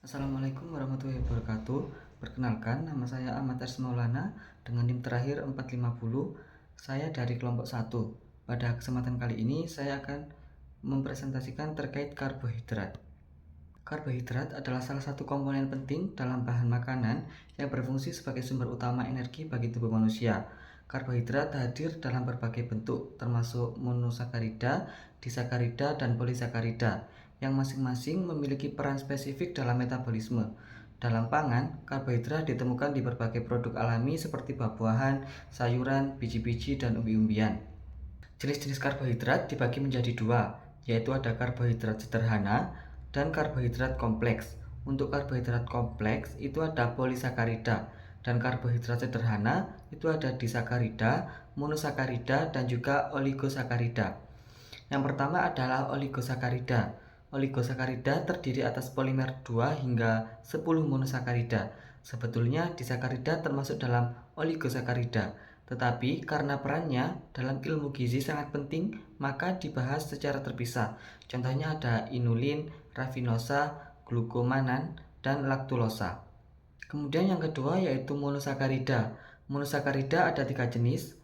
Assalamualaikum warahmatullahi wabarakatuh. Perkenalkan, nama saya Ahmad Ars Maulana dengan NIM terakhir 450. Saya dari kelompok 1. Pada kesempatan kali ini saya akan mempresentasikan terkait karbohidrat. Karbohidrat adalah salah satu komponen penting dalam bahan makanan yang berfungsi sebagai sumber utama energi bagi tubuh manusia. Karbohidrat hadir dalam berbagai bentuk, termasuk monosakarida, disakarida, dan polisakarida, yang masing-masing memiliki peran spesifik dalam metabolisme. Dalam pangan, karbohidrat ditemukan di berbagai produk alami seperti buah-buahan, sayuran, biji-biji, dan umbi-umbian. Jenis-jenis karbohidrat dibagi menjadi dua, yaitu ada karbohidrat sederhana dan karbohidrat kompleks. Untuk karbohidrat kompleks itu ada polisakarida, dan karbohidrat sederhana itu ada disakarida, monosakarida, dan juga oligosakarida. Yang pertama adalah oligosakarida. Oligosakarida terdiri atas polimer 2 hingga 10 monosakarida. Sebetulnya disakarida termasuk dalam oligosakarida, tetapi karena perannya dalam ilmu gizi sangat penting, maka dibahas secara terpisah. Contohnya ada inulin, rafinosa, glukomanan, dan laktulosa. Kemudian yang kedua yaitu monosakarida. Monosakarida ada 3 jenis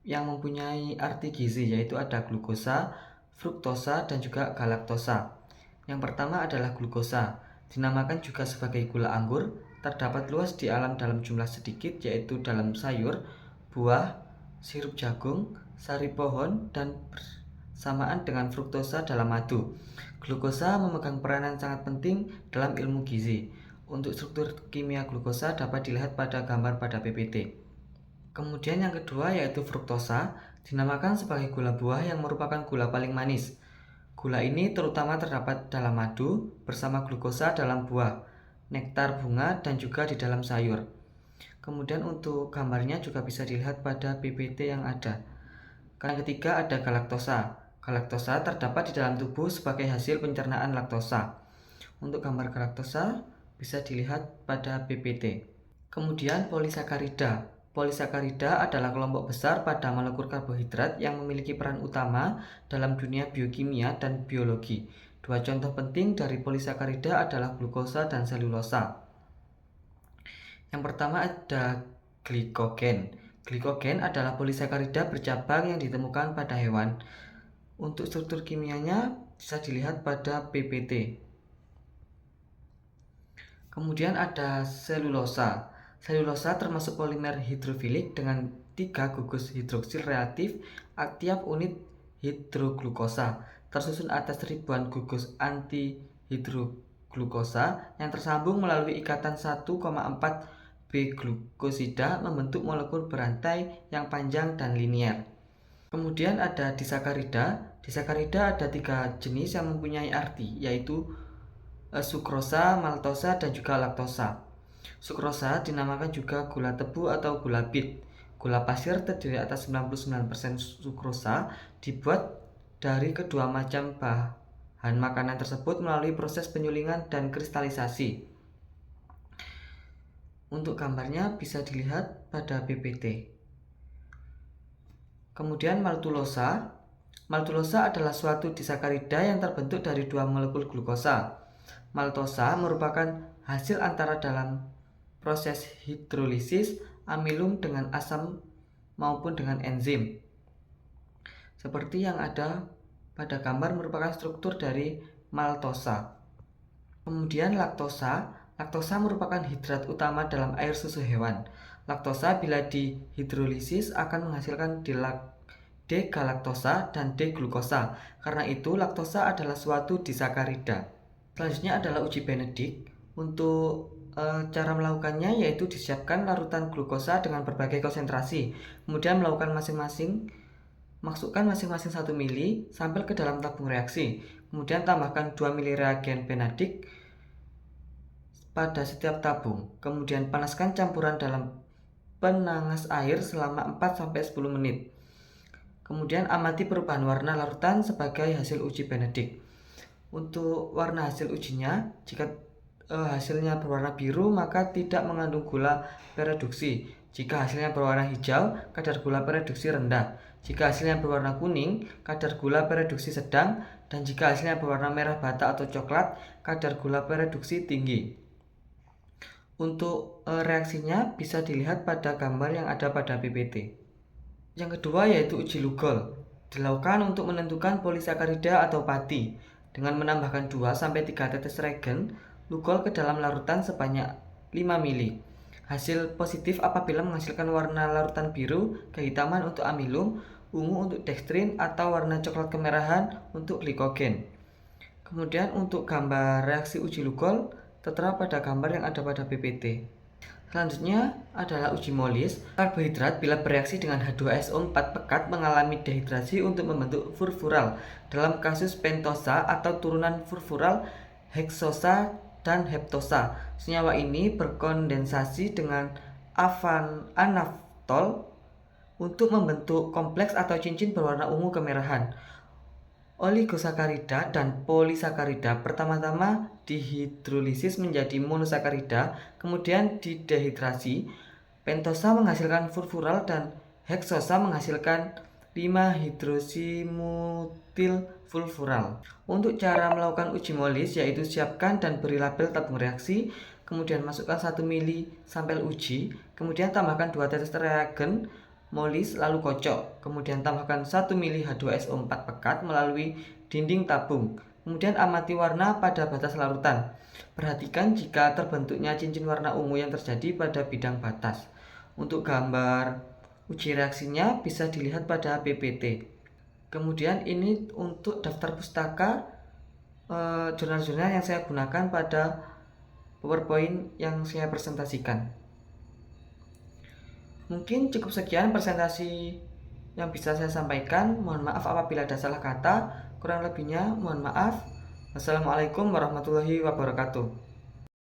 yang mempunyai arti gizi, yaitu ada glukosa, fruktosa, dan juga galaktosa. Yang pertama adalah glukosa, dinamakan juga sebagai gula anggur, terdapat luas di alam dalam jumlah sedikit, yaitu dalam sayur, buah, sirup jagung, sari pohon, dan bersamaan dengan fruktosa dalam madu. Glukosa memegang peranan sangat penting dalam ilmu gizi. Untuk struktur kimia glukosa dapat dilihat pada gambar pada PPT. Kemudian yang kedua yaitu fruktosa, dinamakan sebagai gula buah yang merupakan gula paling manis. Gula ini terutama terdapat dalam madu bersama glukosa dalam buah, nektar bunga, dan juga di dalam sayur. Kemudian untuk gambarnya juga bisa dilihat pada PPT yang ada. Yang ketiga ada galaktosa. Galaktosa terdapat di dalam tubuh sebagai hasil pencernaan laktosa. Untuk gambar galaktosa bisa dilihat pada PPT. Kemudian polisakarida. Polisakarida adalah kelompok besar pada molekul karbohidrat yang memiliki peran utama dalam dunia biokimia dan biologi. Dua contoh penting dari polisakarida adalah glukosa dan selulosa. Yang pertama ada glikogen. Glikogen adalah polisakarida bercabang yang ditemukan pada hewan. Untuk struktur kimianya bisa dilihat pada PPT. Kemudian ada selulosa. Selulosa termasuk polimer hidrofilik dengan 3 gugus hidroksil reaktif tiap unit hidroglukosa, tersusun atas ribuan gugus antihidroglukosa yang tersambung melalui ikatan 1,4 B-glukosida membentuk molekul berantai yang panjang dan linier. Kemudian ada disakarida. Disakarida ada 3 jenis yang mempunyai arti, yaitu sukrosa, maltosa, dan juga laktosa. Sukrosa dinamakan juga gula tebu atau gula bit. Gula pasir terdiri atas 99% sukrosa, dibuat dari kedua macam bahan makanan tersebut melalui proses penyulingan dan kristalisasi. Untuk gambarnya bisa dilihat pada PPT. Kemudian maltulosa. Maltulosa adalah suatu disakarida yang terbentuk dari 2 molekul glukosa. Maltosa merupakan hasil antara dalam proses hidrolisis amilum dengan asam maupun dengan enzim. Seperti yang ada pada gambar merupakan struktur dari maltosa. Kemudian laktosa. Laktosa merupakan hidrat utama dalam air susu hewan. Laktosa bila dihidrolisis akan menghasilkan D-galaktosa dan D-glukosa. Karena itu laktosa adalah suatu disakarida. Selanjutnya adalah uji Benedict. Untuk cara melakukannya yaitu disiapkan larutan glukosa dengan berbagai konsentrasi, kemudian melakukan masukkan masing-masing 1 mili sampel ke dalam tabung reaksi, kemudian tambahkan 2 mili reagen Benedict pada setiap tabung, kemudian panaskan campuran dalam penangas air selama 4-10 menit. Kemudian amati perubahan warna larutan sebagai hasil uji Benedict. Untuk warna hasil ujinya, jika hasilnya berwarna biru maka tidak mengandung gula pereduksi. Jika hasilnya berwarna hijau, kadar gula pereduksi rendah. Jika hasilnya berwarna kuning, kadar gula pereduksi sedang. dan jika hasilnya berwarna merah bata atau coklat, kadar gula pereduksi tinggi. Untuk reaksinya bisa dilihat pada gambar yang ada pada PPT. Yang kedua yaitu uji Lugol. Dilakukan untuk menentukan polisakarida atau pati dengan menambahkan 2-3 tetes regen Lugol ke dalam larutan sebanyak 5 mili. Hasil positif apabila menghasilkan warna larutan biru kehitaman untuk amilum, ungu untuk dekstrin, atau warna coklat kemerahan untuk glikogen. Kemudian untuk gambar reaksi uji Lugol tertera pada gambar yang ada pada PPT. Selanjutnya adalah uji Molis. Karbohidrat bila bereaksi dengan H2SO4 pekat mengalami dehidrasi untuk membentuk furfural. Dalam kasus pentosa atau turunan furfural, heksosa dan heptosa. Senyawa ini berkondensasi dengan anaftol untuk membentuk kompleks atau cincin berwarna ungu kemerahan. Oligosakarida dan polisakarida pertama-tama dihidrolisis menjadi monosakarida, kemudian didehidrasi. Pentosa menghasilkan furfural dan heksosa menghasilkan 5-hidroksimutil furfural. Untuk cara melakukan uji Molis yaitu siapkan dan beri label tabung reaksi, kemudian masukkan 1 mili sampel uji, kemudian tambahkan 2 tetes reagen Molis lalu kocok, kemudian tambahkan 1 mili H2SO4 pekat melalui dinding tabung. Kemudian amati warna pada batas larutan. Perhatikan jika terbentuknya cincin warna ungu yang terjadi pada bidang batas. Untuk gambar uji reaksinya bisa dilihat pada PPT. Kemudian ini untuk daftar pustaka jurnal-jurnal yang saya gunakan pada PowerPoint yang saya presentasikan. Mungkin cukup sekian presentasi yang bisa saya sampaikan. Mohon maaf apabila ada salah kata. Kurang lebihnya mohon maaf. Wassalamualaikum warahmatullahi wabarakatuh.